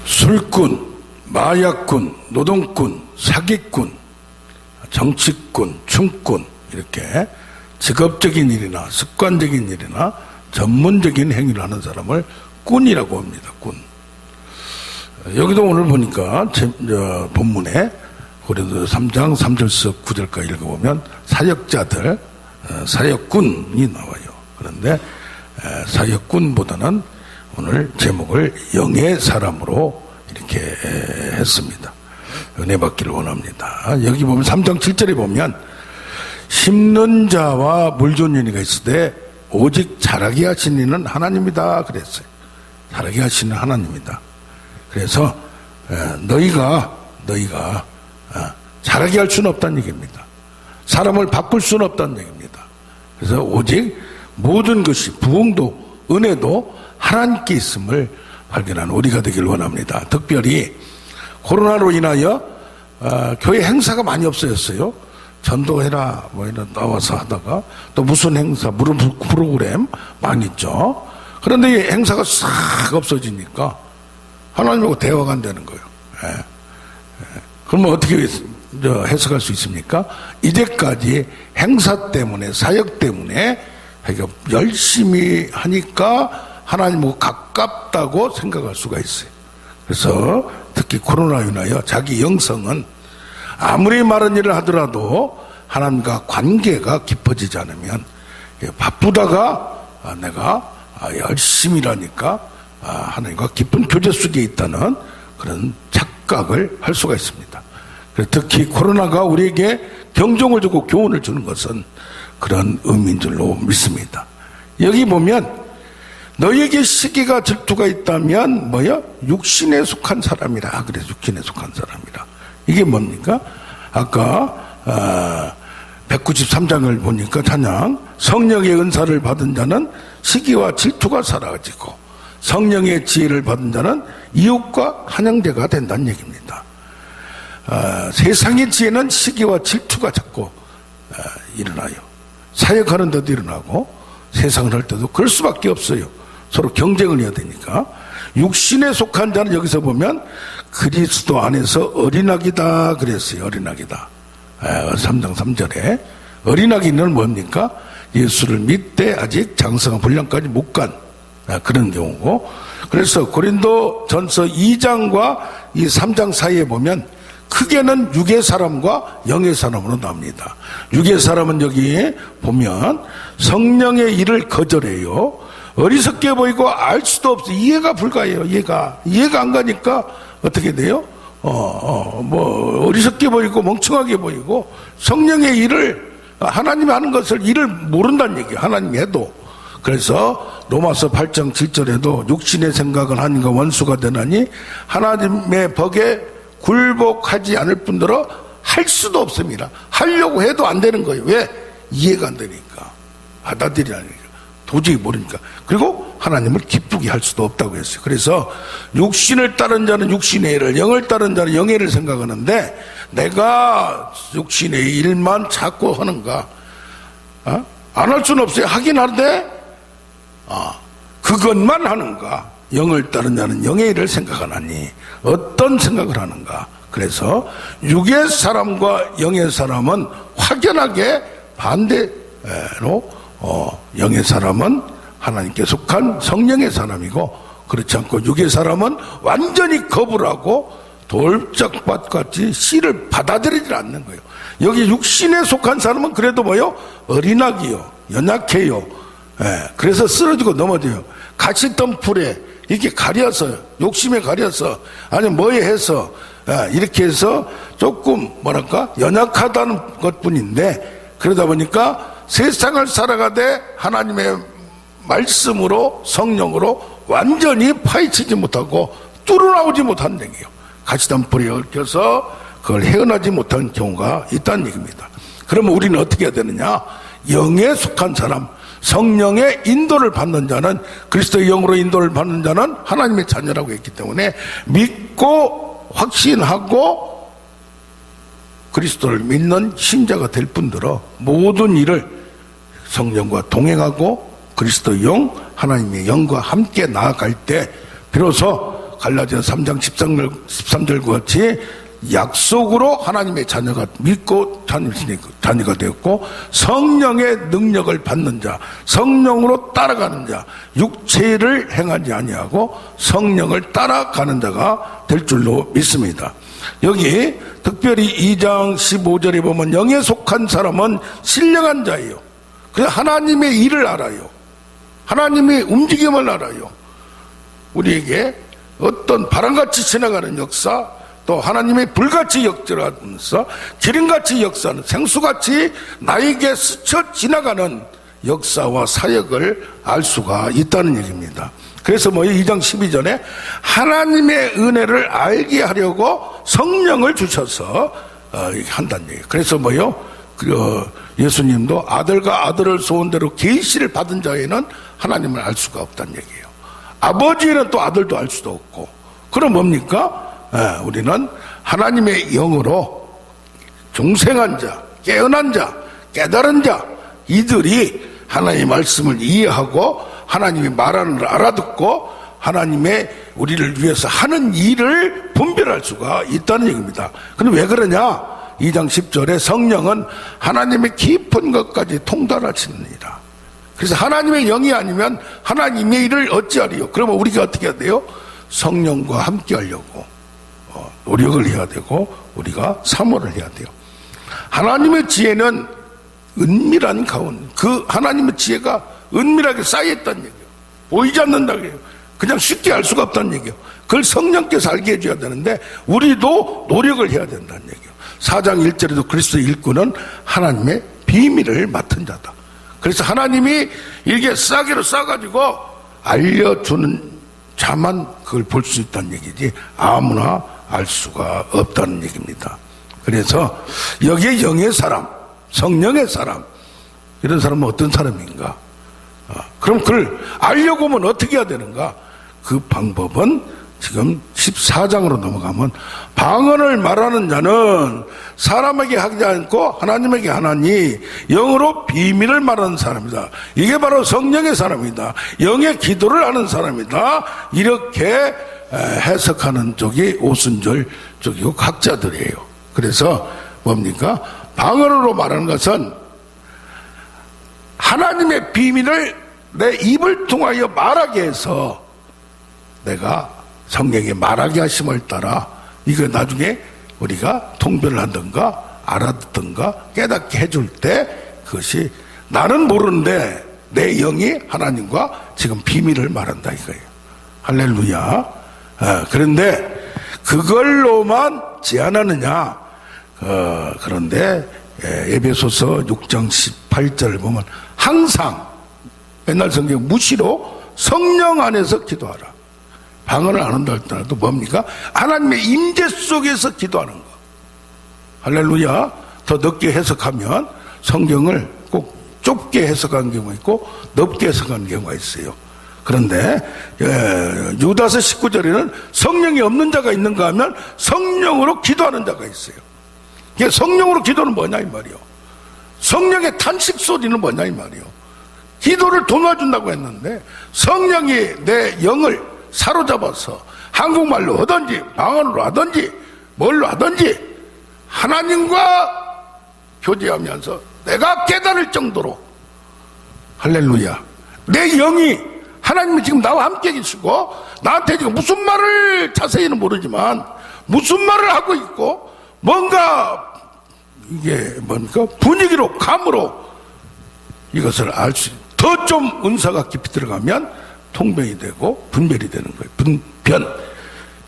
술꾼, 마약꾼, 노동꾼, 사기꾼, 정치꾼, 춤꾼, 이렇게 직업적인 일이나 습관적인 일이나 전문적인 행위를 하는 사람을 꾼이라고 합니다. 꾼. 여기도 오늘 보니까 본문에 고린도서 3장 3절서 9절까지 읽어보면 사역자들, 사역꾼이 나와요. 그런데 사역꾼보다는 오늘 제목을 영의 사람으로 이렇게 했습니다. 은혜 받기를 원합니다. 여기 보면 3장 7절에 보면 심는 자와 물존이가 있을 때 오직 자라게 하신 이는 하나님이다 그랬어요. 자라게 하시는 하나님이다. 그래서 너희가 자라게 할 수는 없다는 얘기입니다. 사람을 바꿀 수는 없다는 얘기입니다. 그래서 오직 모든 것이 부흥도 은혜도 하나님께 있음을 발견하는 우리가 되길 원합니다. 특별히 코로나로 인하여 교회 행사가 많이 없어졌어요. 전도해라 뭐 이런 나와서 하다가 또 무슨 행사 무슨 프로그램 많이 있죠. 그런데 이 행사가 싹 없어지니까 하나님하고 대화가 안 되는 거예요. 그러면 어떻게 해석할 수 있습니까? 이제까지 행사 때문에 사역 때문에 열심히 하니까 하나님하고 가깝다고 생각할 수가 있어요. 그래서 특히 코로나로 인하여 자기 영성은 아무리 많은 일을 하더라도 하나님과 관계가 깊어지지 않으면 바쁘다가 내가 열심히 일하니까 하나님과 깊은 교제 속에 있다는 그런 착각을 할 수가 있습니다. 특히 코로나가 우리에게 경종을 주고 교훈을 주는 것은 그런 의미인 줄로 믿습니다. 여기 보면 너희에게 시기가 질투가 있다면 육신에 속한 사람이라. 그래서 육신에 속한 사람이라. 이게 뭡니까? 아까 193장을 보니까 찬양 성령의 은사를 받은 자는 시기와 질투가 사라지고 성령의 지혜를 받은 자는 이웃과 한양대가 된다는 얘기입니다. 세상의 지혜는 시기와 질투가 자꾸 일어나요. 사역하는 데도 일어나고 세상을 할 때도 그럴 수밖에 없어요. 서로 경쟁을 해야 되니까. 육신에 속한 자는 여기서 보면 그리스도 안에서 어린아기다 그랬어요. 어린아기다. 3장 3절에 어린아기는 뭡니까? 예수를 믿되 아직 장성한 분량까지 못 간 그런 경우고, 그래서 고린도 전서 2장과 이 3장 사이에 보면 크게는 육의 사람과 영의 사람으로 나옵니다. 육의 사람은 여기 보면 성령의 일을 거절해요. 어리석게 보이고 알 수도 없어. 이해가 불가해요. 이해가 안 가니까 어떻게 돼요? 어리석게 보이고 멍청하게 보이고 성령의 일을 하나님이 하는 것을 일을 모른다는 얘기예요. 하나님이 해도. 그래서 로마서 8장 7절에도 육신의 생각은 하나님과 원수가 되나니 하나님의 법에 굴복하지 않을 뿐더러 할 수도 없습니다. 하려고 해도 안 되는 거예요. 왜? 이해가 안 되니까. 받아들이라니까. 도저히 모르니까. 그리고 하나님을 기쁘게 할 수도 없다고 했어요. 그래서 육신을 따른 자는 육신의 일을, 영을 따른 자는 영의 일을 생각하는데 내가 육신의 일만 자꾸 하는가? 안 할 수는 없어요. 하긴 하는데 그것만 하는가? 영을 따른 자는 영의 일을 생각하나니 어떤 생각을 하는가? 그래서 육의 사람과 영의 사람은 확연하게 반대로 영의 사람은 하나님께 속한 성령의 사람이고, 그렇지 않고 육의 사람은 완전히 거부를 하고 돌짝밭같이 씨를 받아들이지 않는 거예요. 여기 육신에 속한 사람은 그래도 어린아기요, 연약해요. 그래서 쓰러지고 넘어져요. 갇혔던 풀에 이렇게 가려서, 욕심에 가려서, 아니면 뭐에 해서 이렇게 해서 조금 연약하다는 것뿐인데, 그러다 보니까 세상을 살아가되 하나님의 말씀으로 성령으로 완전히 파헤치지 못하고 뚫어나오지 못한 얘기예요. 가시던 불에 얽혀서 그걸 헤어나지 못한 경우가 있다는 얘기입니다. 그러면 우리는 어떻게 해야 되느냐? 영에 속한 사람, 성령의 인도를 받는 자는, 그리스도의 영으로 인도를 받는 자는 하나님의 자녀라고 했기 때문에 믿고 확신하고 그리스도를 믿는 신자가 될 뿐더러 모든 일을 성령과 동행하고 그리스도 영, 하나님의 영과 함께 나아갈 때 비로소 갈라디아서 3장 13절과 같이 약속으로 하나님의 자녀가 믿고 자녀가 되었고 성령의 능력을 받는 자, 성령으로 따라가는 자, 육체를 행하지 아니하고 성령을 따라가는 자가 될 줄로 믿습니다. 여기 특별히 2장 15절에 보면 영에 속한 사람은 신령한 자예요. 그래서 하나님의 일을 알아요. 하나님의 움직임을 알아요. 우리에게 어떤 바람같이 지나가는 역사, 또 하나님의 불같이 역전하면서 기름같이 역사하는, 생수같이 나에게 스쳐 지나가는 역사와 사역을 알 수가 있다는 얘기입니다. 그래서 2장 12절에 하나님의 은혜를 알게 하려고 성령을 주셔서 한다는 얘기예요. 그래서 예수님도 아들과 아들을 소원대로 계시를 받은 자에는 하나님을 알 수가 없다는 얘기예요. 아버지는 또 아들도 알 수도 없고. 그럼 뭡니까? 우리는 하나님의 영으로 중생한 자, 깨어난 자, 깨달은 자, 이들이 하나님의 말씀을 이해하고 하나님이 말하는 걸 알아듣고 하나님의 우리를 위해서 하는 일을 분별할 수가 있다는 얘기입니다. 근데 왜 그러냐? 2장 10절에 성령은 하나님의 깊은 것까지 통달하시느니라. 그래서 하나님의 영이 아니면 하나님의 일을 어찌하리요? 그러면 우리가 어떻게 해야 돼요? 성령과 함께 하려고 노력을 해야 되고 우리가 사모를 해야 돼요. 하나님의 지혜는 은밀한 가운데, 그 하나님의 지혜가 은밀하게 쌓여있다는 얘기예요. 보이지 않는다고 해요. 그냥 쉽게 알 수가 없다는 얘기예요. 그걸 성령께서 알게 해줘야 되는데 우리도 노력을 해야 된다는 얘기예요. 4장 1절에도 그리스도의 일꾼은 하나님의 비밀을 맡은 자다. 그래서 하나님이 이렇게 싸기로 싸가지고 알려주는 자만 그걸 볼 수 있다는 얘기지 아무나 알 수가 없다는 얘기입니다. 그래서 여기에 영의 사람, 성령의 사람, 이런 사람은 어떤 사람인가? 그럼 그걸 알려고 하면 어떻게 해야 되는가? 그 방법은 지금 14장으로 넘어가면 방언을 말하는 자는 사람에게 하지 않고 하나님에게 하나니 영으로 비밀을 말하는 사람이다. 이게 바로 성령의 사람이다. 영의 기도를 하는 사람이다. 이렇게 해석하는 쪽이 오순절 쪽이고 각자들이에요. 그래서 뭡니까? 방언으로 말하는 것은 하나님의 비밀을 내 입을 통하여 말하게 해서 내가 성령의 말하게 하심을 따라 이거 나중에 우리가 통변을 하든가 알아듣든가 깨닫게 해줄 때 그것이 나는 모르는데 내 영이 하나님과 지금 비밀을 말한다 이거예요. 할렐루야. 그런데 그걸로만 제한하느냐? 그런데 에베소서 6장 18절을 보면 항상 맨날 성경 무시로 성령 안에서 기도하라. 방언을 안 한다 할때도 뭡니까? 하나님의 임재 속에서 기도하는 거. 할렐루야. 더 넓게 해석하면 성경을 꼭 좁게 해석한 경우가 있고 넓게 해석한 경우가 있어요. 그런데 유다서 19절에는 성령이 없는 자가 있는가 하면 성령으로 기도하는 자가 있어요. 이게 성령으로 기도는 뭐냐 이 말이요. 성령의 탄식 소리는 뭐냐 이 말이요. 기도를 도와준다고 했는데 성령이 내 영을 사로잡아서 한국말로 하든지 방언으로 하든지 뭘로 하든지 하나님과 교제하면서 내가 깨달을 정도로 할렐루야. 내 영이 하나님이 지금 나와 함께 계시고 나한테 지금 무슨 말을 자세히는 모르지만 무슨 말을 하고 있고 뭔가 이게 뭡니까? 분위기로 감으로 이것을 알 수 더 좀 은사가 깊이 들어가면 통변이 되고 분별이 되는 거예요. 분변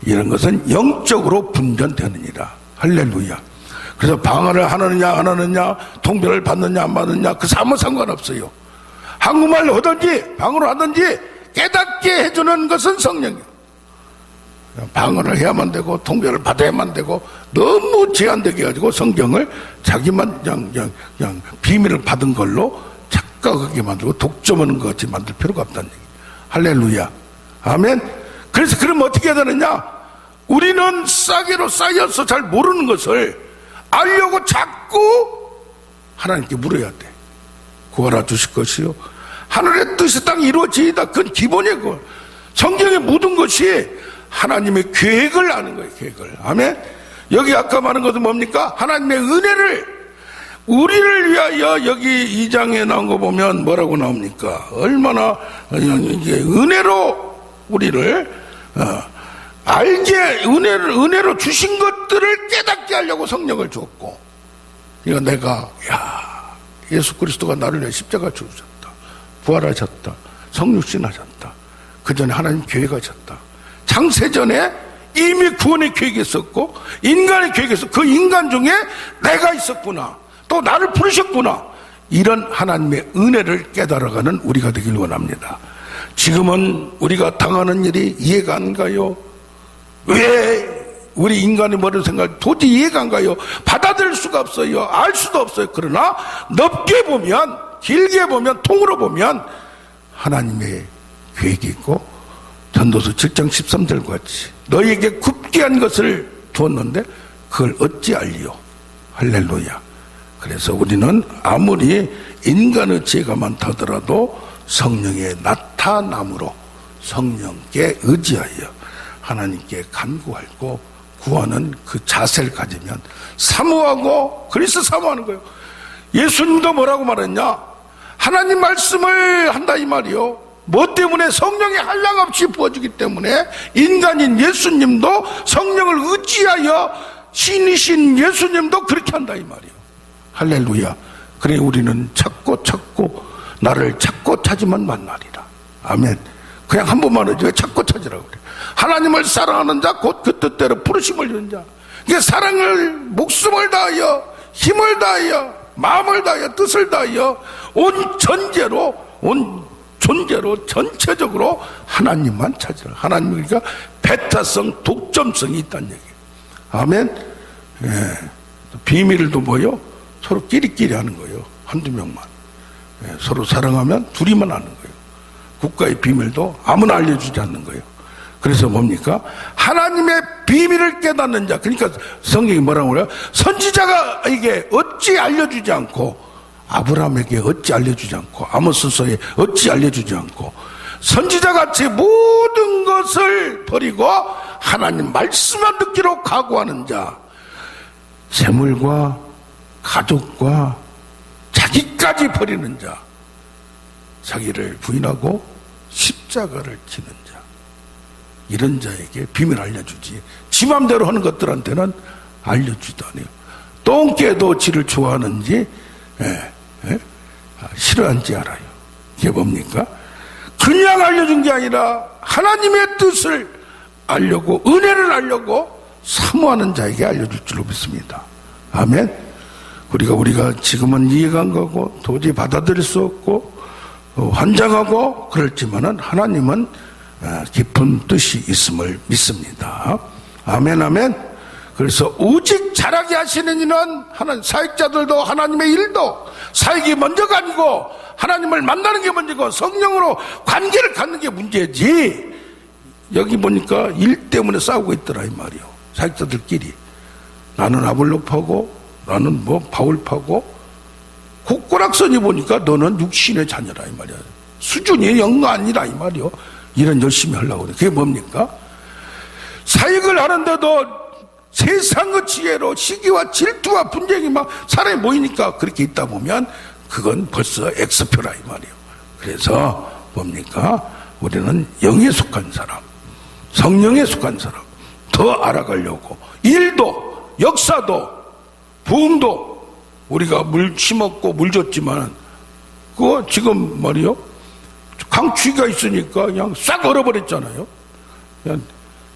이런 것은 영적으로 분변되느니라. 할렐루야. 그래서 방언을 하느냐 안 하느냐 통변을 받느냐 안 받느냐 그 아무 상관없어요. 한국말로 하든지 방언을 하든지 깨닫게 해주는 것은 성령이에요. 방언을 해야만 되고 통변을 받아야만 되고 너무 제한되게 해가지고 성경을 자기만 그냥 비밀을 받은 걸로 착각하게 만들고 독점하는 것 같이 만들 필요가 없다는 얘기예요. 할렐루야. 아멘. 그래서 그러면 어떻게 해야 되느냐? 우리는 싸게로 쌓여서 잘 모르는 것을 알려고 자꾸 하나님께 물어야 돼. 구하라 주실 것이요 하늘의 뜻이 땅 이루어지이다. 그건 기본이고 성경의 모든 것이 하나님의 계획을 아는 거예요. 계획을. 아멘. 여기 아까 말한 것은 뭡니까? 하나님의 은혜를 우리를 위하여 여기 2장에 나온 거 보면 뭐라고 나옵니까? 얼마나 이게 은혜로 우리를 알게 은혜로 주신 것들을 깨닫게 하려고 성령을 주었고, 이거 내가 예수 그리스도가 나를 위해 십자가 죽으셨다, 부활하셨다, 성육신하셨다, 그 전에 하나님 계획하셨다, 창세전에 이미 구원의 계획이 있었고 인간의 계획이 있었고 그 인간 중에 내가 있었구나, 또 나를 부르셨구나, 이런 하나님의 은혜를 깨달아가는 우리가 되길 원합니다. 지금은 우리가 당하는 일이 이해가 안 가요. 왜 우리 인간의 머리 생각 도저히 이해가 안 가요. 받아들일 수가 없어요. 알 수도 없어요. 그러나 넓게 보면, 길게 보면, 통으로 보면 하나님의 계획이 있고, 전도서 7장 13절 같이 너희에게 굽게 한 것을 주었는데 그걸 어찌 알리요. 할렐루야. 그래서 우리는 아무리 인간의 죄가 많다더라도 성령의 나타남으로 성령께 의지하여 하나님께 간구하고 구하는 그 자세를 가지면 사모하고, 그래서 사모하는 거예요. 예수님도 뭐라고 말했냐? 하나님 말씀을 한다 이 말이요. 뭐 때문에? 성령이 한량없이 부어주기 때문에. 인간인 예수님도 성령을 의지하여 신이신 예수님도 그렇게 한다 이 말이요. 할렐루야. 그래 우리는 찾고 나를 찾고 찾으면 만나리라. 아멘. 그냥 한 번만 하지 왜 찾고 찾으라고 그래. 하나님을 사랑하는 자 곧 그 뜻대로 부르심을 주는 자. 이게 사랑을 목숨을 다하여 힘을 다하여 마음을 다하여 뜻을 다하여 온 존재로 전체적으로 하나님만 찾으라. 하나님, 그러니까 배타성, 독점성이 있다는 얘기예요. 아멘. 예. 비밀도 뭐요? 서로 끼리끼리 하는 거예요. 한두 명만. 예. 서로 사랑하면 둘이만 하는 거예요. 국가의 비밀도 아무나 알려주지 않는 거예요. 그래서 뭡니까? 하나님의 비밀을 깨닫는 자. 그러니까 성경이 뭐라고 그래요? 선지자가 이게 어찌 알려주지 않고, 아브라함에게 어찌 알려주지 않고, 아모스서에 어찌 알려주지 않고, 선지자같이 모든 것을 버리고 하나님 말씀만 듣기로 각오하는 자, 재물과 가족과 자기까지 버리는 자, 자기를 부인하고 십자가를 지는 자, 이런 자에게 비밀 알려주지, 지 맘대로 하는 것들한테는 알려주지도 않아요. 똥개도 지를 좋아하는지 싫어하는지 알아요. 이게 뭡니까? 그냥 알려준 게 아니라 하나님의 뜻을 알려고, 은혜를 알려고 사모하는 자에게 알려줄 줄로 믿습니다. 아멘. 우리가 지금은 이해가 안 가고 도저히 받아들일 수 없고 환장하고 그렇지만은 하나님은 깊은 뜻이 있음을 믿습니다. 아멘, 아멘. 그래서 오직 잘하게 하시는 이는 하나님, 사역자들도 하나님의 일도 사역이 먼저가 아니고 하나님을 만나는 게 먼저고 성령으로 관계를 갖는 게 문제지. 여기 보니까 일 때문에 싸우고 있더라 이 말이요. 사역자들끼리. 나는 아볼로파고 나는 뭐 바울파고, 고꼬락선이 보니까 너는 육신의 자녀라 이 말이야. 수준이 영가 아니라 이 말이요. 일은 열심히 하려고 그래. 그게 뭡니까? 사역을 하는데도 세상의 지혜로 시기와 질투와 분쟁이 막 사람이 모이니까 그렇게 있다 보면 그건 벌써 엑스표라 이 말이에요. 그래서 뭡니까? 우리는 영에 속한 사람, 성령에 속한 사람 더 알아가려고, 일도 역사도 부흥도 우리가 물 심었고 물 줬지만 그거 지금 말이요, 강추위가 있으니까 그냥 싹 얼어버렸잖아요. 그냥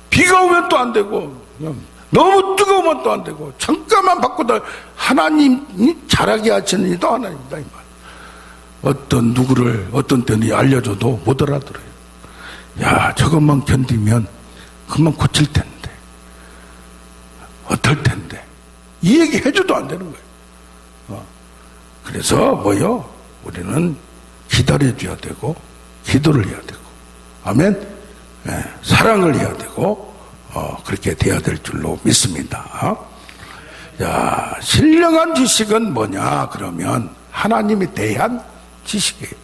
비가 오면 또 안 되고, 그냥 너무 뜨거우면 또 안 되고, 잠깐만 바꾸다. 하나님이 잘하게 하시는 이도 하나님이다 이 말. 어떤 누구를 어떤 때는 알려줘도 못 알아들어요. 야, 저것만 견디면 그만 고칠 텐데, 어떨 텐데, 이 얘기 해줘도 안 되는 거예요. 그래서 뭐요? 우리는 기다려줘야 되고 기도를 해야 되고, 아멘. 사랑을 해야 되고 그렇게 돼야 될 줄로 믿습니다. 자, 신령한 지식은 뭐냐? 그러면 하나님에 대한 지식이에요.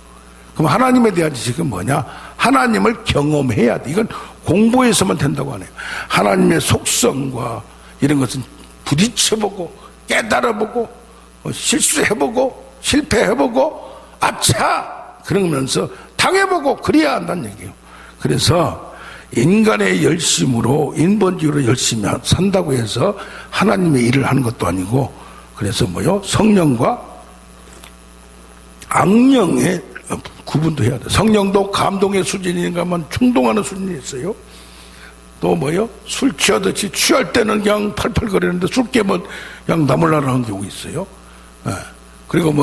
그럼 하나님에 대한 지식은 뭐냐? 하나님을 경험해야 돼. 이건 공부해서만 된다고 하네요. 하나님의 속성과 이런 것은 부딪혀보고 깨달아보고 실수해보고 실패해보고 아차 그러면서 당해보고 그래야 한다는 얘기예요. 그래서 인간의 열심으로 인본주의로 열심히 산다고 해서 하나님의 일을 하는 것도 아니고, 그래서 성령과 악령의 구분도 해야 돼. 성령도 감동의 수준인가 하면 충동하는 수준이 있어요. 또 술 취하듯이 취할 때는 그냥 팔팔거리는데 술 깨면 그냥 나몰라라는 경우 있어요. 그리고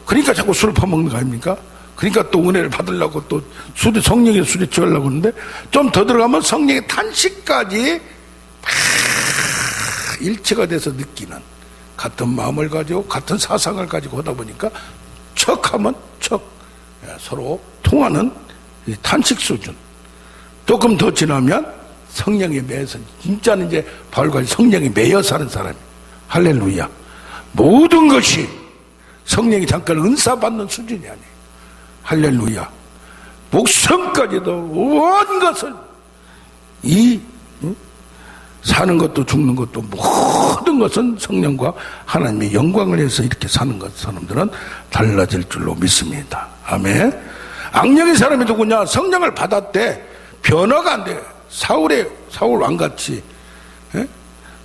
그러니까 자꾸 술을 퍼먹는 거 아닙니까? 그러니까 또 은혜를 받으려고 또 성령의 술에 취하려고 하는데, 좀 더 들어가면 성령의 탄식까지 일체가 돼서 느끼는, 같은 마음을 가지고 같은 사상을 가지고 하다 보니까 척하면 척, 서로 통하는 탄식 수준. 조금 더 지나면 성령에 매여서, 진짜는 이제 바울과 성령에 매여 사는 사람이, 할렐루야. 모든 것이 성령이 잠깐 은사 받는 수준이 아니에요. 할렐루야. 목숨까지도 온 것을, 사는 것도 죽는 것도 모든 것은 성령과 하나님의 영광을 위해서 이렇게 사는 것, 사람들은 달라질 줄로 믿습니다. 아멘. 악령의 사람이 누구냐? 성령을 받았대. 변화가 안 돼. 사울 왕같이.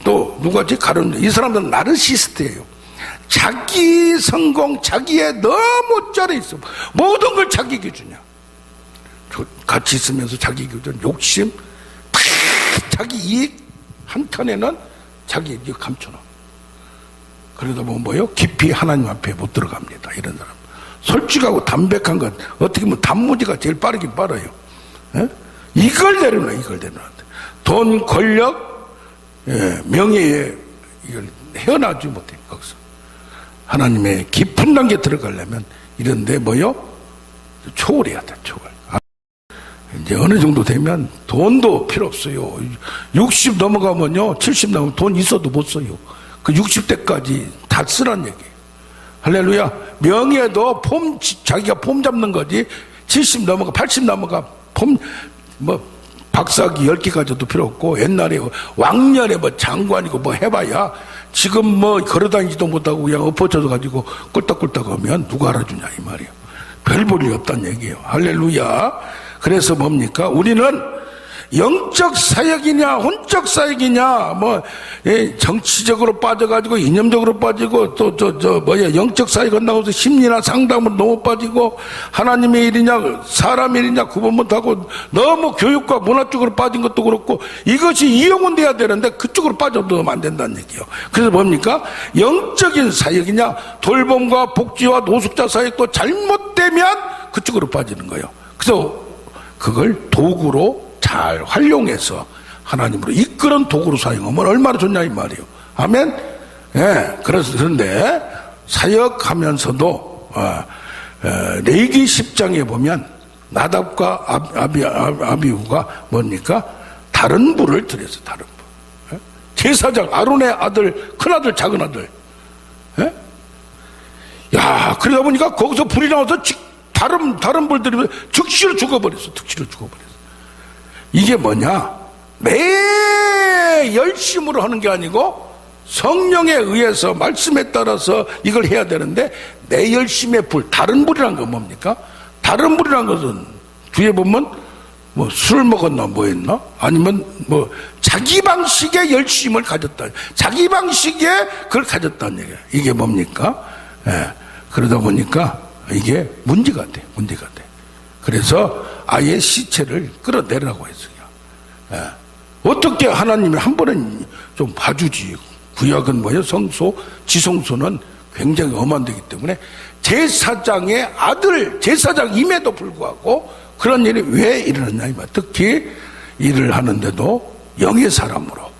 또 누가지? 이 사람들은 나르시스트예요. 자기 성공, 자기에 너무 쩔어 있어. 모든 걸 자기 기준이야. 같이 있으면서 자기 기준, 욕심, 자기 이익, 한켠에는 자기 이익 감춰놔. 그러다 보면 깊이 하나님 앞에 못 들어갑니다. 이런 사람. 솔직하고 담백한 것, 어떻게 보면 단무지가 제일 빠르긴 빨라요. 이걸 내려놔, 이걸 내려놔. 돈, 권력, 명예에 이걸 헤어나지 못해, 거기서. 하나님의 깊은 단계 들어가려면 이런데 초월해야 돼, 초월. 이제 어느 정도 되면 돈도 필요 없어요. 60 넘어가면요, 70 넘으면 돈 있어도 못 써요. 그 60대까지 다 쓰란 얘기예요. 할렐루야. 명예도 자기가 폼 잡는 거지. 70 넘어가, 80 넘어가, 박사기 10개 가져도 필요 없고, 옛날에 왕년에 장관이고 해봐야 지금 걸어다니지도 못하고 그냥 엎어져서 가지고 꿀떡꿀떡 하면 누가 알아주냐 이 말이에요. 별 볼 일 없다는 얘기예요. 할렐루야. 그래서 뭡니까? 우리는 영적 사역이냐 혼적 사역이냐, 정치적으로 빠져가지고 이념적으로 빠지고, 또 영적 사역 한다고 해서 심리나 상담으로 너무 빠지고, 하나님의 일이냐 사람 일이냐 구분 못하고 너무 교육과 문화 쪽으로 빠진 것도 그렇고, 이것이 이용은 돼야 되는데 그쪽으로 빠져도 안 된다는 얘기예요. 그래서 뭡니까? 영적인 사역이냐, 돌봄과 복지와 노숙자 사역도 잘못되면 그쪽으로 빠지는 거예요. 그래서 그걸 도구로 잘 활용해서 하나님으로 이끄는 도구로 사용하면 얼마나 좋냐 이 말이에요. 아멘. 그런데 사역하면서도 레위기 10장에 보면 나답과 아비후가 뭡니까? 다른 불을 들여서 다른 불. 제사장 아론의 아들, 큰아들, 작은아들. 야, 그러다 보니까 거기서 불이 나와서 다른 불들이 즉시로 죽어버렸어. 즉시로 죽어버렸어. 이게 뭐냐? 매 열심으로 하는 게 아니고 성령에 의해서 말씀에 따라서 이걸 해야 되는데, 내 열심의 불, 다른 불이란 건 뭡니까? 다른 불이란 것은 뒤에 보면 술 먹었나 했나? 아니면 자기 방식의 열심을 가졌다. 자기 방식의 그걸 가졌다는 얘기야. 이게 뭡니까? 그러다 보니까 이게 문제가 돼. 그래서 아예 시체를 끌어내라고 했어요. 어떻게 하나님이 한 번은 좀 봐주지. 구약은 성소, 지성소는 굉장히 엄한 데기 때문에 제사장의 아들, 제사장임에도 불구하고 그런 일이 왜 일어났냐 이 말. 특히 일을 하는데도 영의 사람으로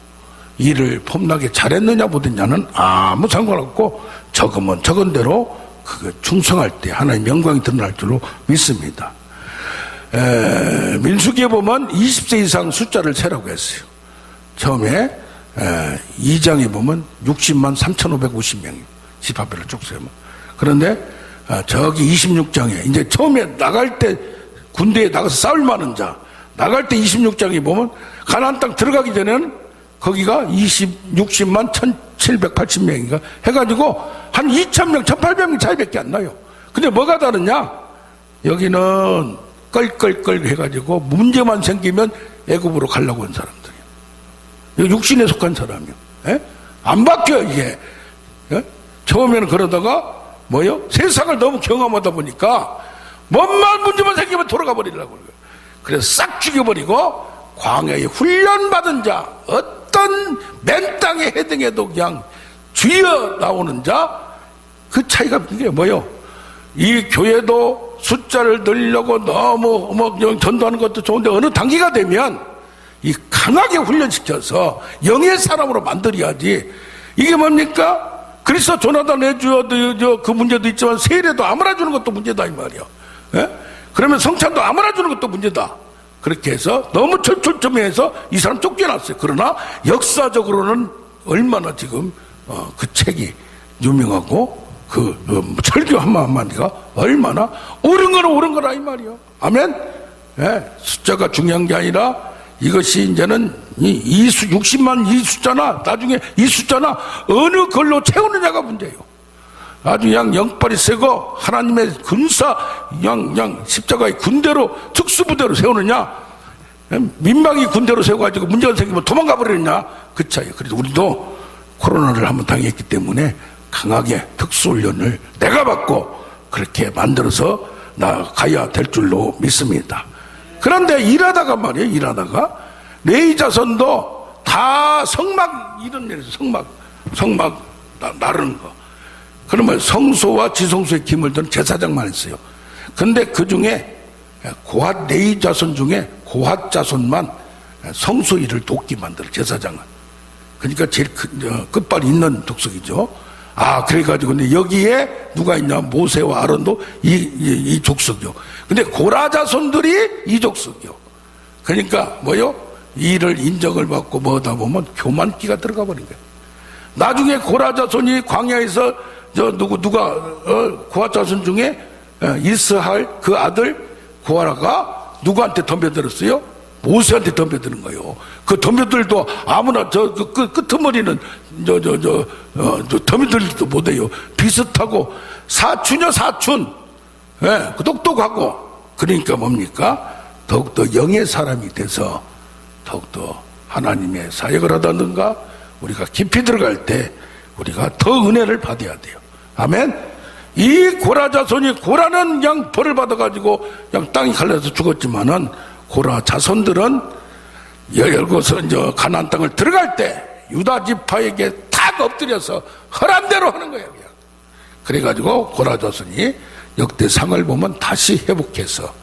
일을 폼나게 잘했느냐 못했냐는 아무 상관없고, 적으면 적은 대로 그거 충성할 때 하나님 영광이 드러날 줄로 믿습니다. 민수기에 보면 20세 이상 숫자를 세라고 했어요. 처음에 2장에 보면 60만 3,550명이 집합회를 쭉 세면. 그런데 저기 26장에 이제 처음에 나갈 때 군대에 나가서 싸울 만한 자, 나갈 때 26장에 보면 가나안 땅 들어가기 전에는 거기가 60만 1780명인가 해가지고 한 2000명 1800명 차이밖에 안 나요. 근데 뭐가 다르냐, 여기는 껄껄껄 해가지고 문제만 생기면 애굽으로 가려고 한 사람들이에요. 여기 육신에 속한 사람이요. 예? 안 바뀌어 이게. 예? 처음에는 그러다가 뭐요? 세상을 너무 경험하다 보니까 뭔만 문제만 생기면 돌아가 버리려고 그래요. 그래서 싹 죽여버리고 광야에 훈련받은 자, 어떤 맨 땅에 헤딩해도 그냥 쥐어 나오는 자, 그 차이가 이게 뭐요? 이 교회도 숫자를 늘려고 너무 전도하는 것도 좋은데 어느 단기가 되면 이 강하게 훈련시켜서 영의 사람으로 만들어야지. 이게 뭡니까? 그래서 조나단 해주어도 그 문제도 있지만 세례도 아무나 주는 것도 문제다 이 말이야. 예? 그러면 성찬도 아무나 주는 것도 문제다. 그렇게 해서 너무 철철점해서 이 사람 쫓겨났어요. 그러나 역사적으로는 얼마나 지금 그 책이 유명하고 그 설교 한마디가 얼마나 옳은 거는 옳은 거라 이 말이요. 아멘. 예, 숫자가 중요한 게 아니라 이것이 이제는 60만 이 숫자나 나중에 이 숫자나 어느 걸로 채우느냐가 문제예요. 아주 그냥 영빨이 세고 하나님의 군사 그냥 십자가의 군대로 특수부대로 세우느냐, 민방위 군대로 세워가지고 문제가 생기면 도망가 버리느냐, 그 차이. 그래서 우리도 코로나를 한번 당했기 때문에 강하게 특수훈련을 내가 받고 그렇게 만들어서 나가야 될 줄로 믿습니다. 그런데 일하다가 말이에요, 일하다가 레위 자손도 다 성막 이런 데서 성막 나르는 거. 그러면 성소와 지성소의 기물들은 제사장만 했어요. 근데 그 중에 고핫 레위 자손 중에 고핫 자손만 성소 일을 돕게 만들어, 제사장은. 그러니까 제일 끝발이 있는 족속이죠. 아, 그래가지고 근데 여기에 누가 있냐, 모세와 아론도 이 족속이요. 근데 고라 자손들이 이 족속이요. 그러니까 뭐요? 이 일을 인정을 받고 뭐다 보면 교만기가 들어가 버린 거예요. 나중에 고라 자손이 광야에서 누가 고라 자손 중에 이스할 그 아들 고라가 누구한테 덤벼들었어요? 모세한테 덤벼드는 거예요. 그 덤벼들도 아무나 그 끄트머리는 덤벼들지도 못해요. 비슷하고 사촌이요, 사촌. 예, 똑똑하고. 그러니까 뭡니까? 더욱더 영의 사람이 돼서 더욱더 하나님의 사역을 하다든가 우리가 깊이 들어갈 때 우리가 더 은혜를 받아야 돼요. 아멘. 이 고라 자손이, 고라는 그냥 벌을 받아가지고 그냥 땅이 갈려서 죽었지만은 고라 자손들은 열고서 이제 가나안 땅을 들어갈 때 유다 지파에게 탁 엎드려서 허란 대로 하는 거예요. 그냥. 그래가지고 고라 자손이 역대상을 보면 다시 회복해서,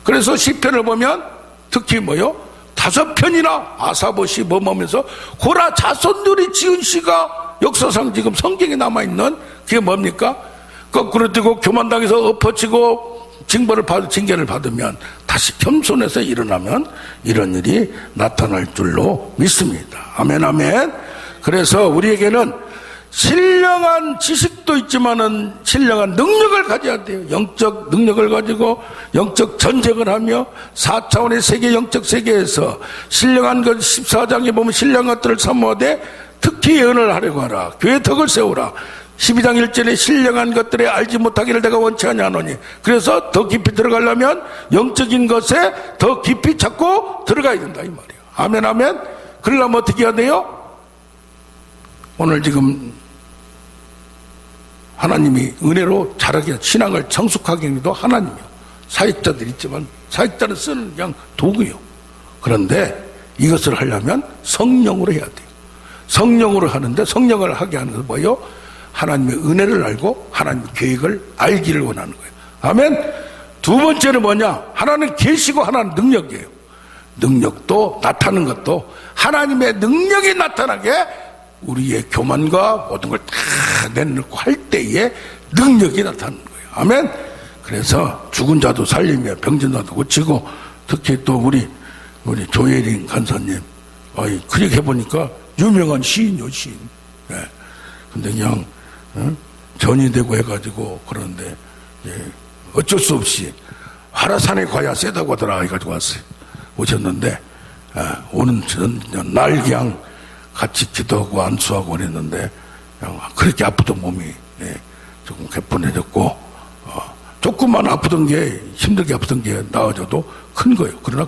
그래서 시편을 보면 특히 뭐요? 5편이나 아사봇이 뭐하면서 고라 자손들이 지은 시가 역사상 지금 성경에 남아있는 그게 뭡니까? 거꾸로 뛰고 교만당해서 엎어치고 징계를 받으면 다시 겸손해서 일어나면 이런 일이 나타날 줄로 믿습니다. 아멘, 아멘. 그래서 우리에게는 신령한 지식도 있지만은 신령한 능력을 가져야 돼요. 영적 능력을 가지고 영적 전쟁을 하며 4차원의 세계, 영적 세계에서 신령한 것 14장에 보면 신령한 것들을 사모하되 특히 예언을 하려고 하라. 교회 덕을 세우라. 12장 1절에 신령한 것들에 알지 못하기를 내가 원치 아니하노니. 그래서 더 깊이 들어가려면 영적인 것에 더 깊이 찾고 들어가야 된다 이 말이에요. 아멘, 아멘. 그러려면 어떻게 해야 돼요? 오늘 지금 하나님이 은혜로 자라게 신앙을 성숙하게 해도 하나님이요. 사역자들이 있지만 사역자는 쓰는 그냥 도구요. 그런데 이것을 하려면 성령으로 해야 돼요. 성령으로 하는데 성령을 하게 하는 것은 뭐예요? 하나님의 은혜를 알고 하나님의 계획을 알기를 원하는 거예요. 아멘. 두 번째는 뭐냐? 하나는 계시고 하나는 능력이에요. 능력도 나타나는 것도 하나님의 능력이 나타나게 우리의 교만과 모든 걸 다 내놓고 할 때에 능력이 나타나는 거예요. 아멘. 그래서 죽은 자도 살리며 병든 자도 고치고, 특히 또 우리 조혜린 간사님, 그렇게 해보니까 유명한 시인이요, 시인. 네. 근데 그냥 전이 되고 해가지고 그러는데 어쩔 수 없이 하라산에 가야 세다고 하더라 해가지고 오셨는데 오는 날 그냥 같이 기도하고 안수하고 그랬는데 그렇게 아프던 몸이 조금 개뿐해졌고 조금만 아프던 게 힘들게 아프던 게 나아져도 큰 거예요. 그러나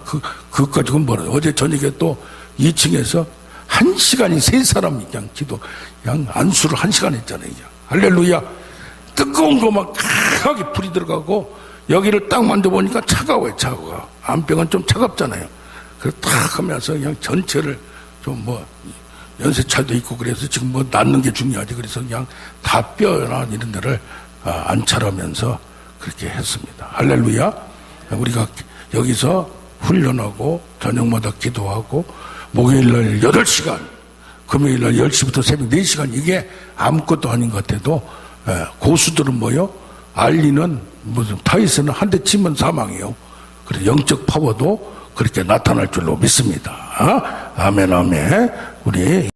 그것 가지고는 뭐라 어제 저녁에 또 2층에서 1시간이 세 사람이 그냥 그냥 안수를 1시간 했잖아요. 그냥. 할렐루야. 뜨거운 거 막 강하게 불이 들어가고 여기를 딱 만져보니까 차가워요. 차가워. 암병은 좀 차갑잖아요. 그래서 탁 하면서 그냥 전체를 좀 연세차도 있고 그래서 지금 낫는 게 중요하지. 그래서 그냥 다 뼈나 이런 데를 안찰하면서 그렇게 했습니다. 할렐루야. 우리가 여기서 훈련하고 저녁마다 기도하고 목요일날 8시간 금요일날 10시부터 새벽 4시간 이게 아무것도 아닌 것 같아도 고수들은 알리는 무슨 타이슨은 한 대 치면 사망이에요. 그래서 영적 파워도 그렇게 나타날 줄로 믿습니다. 아멘 아멘. 우리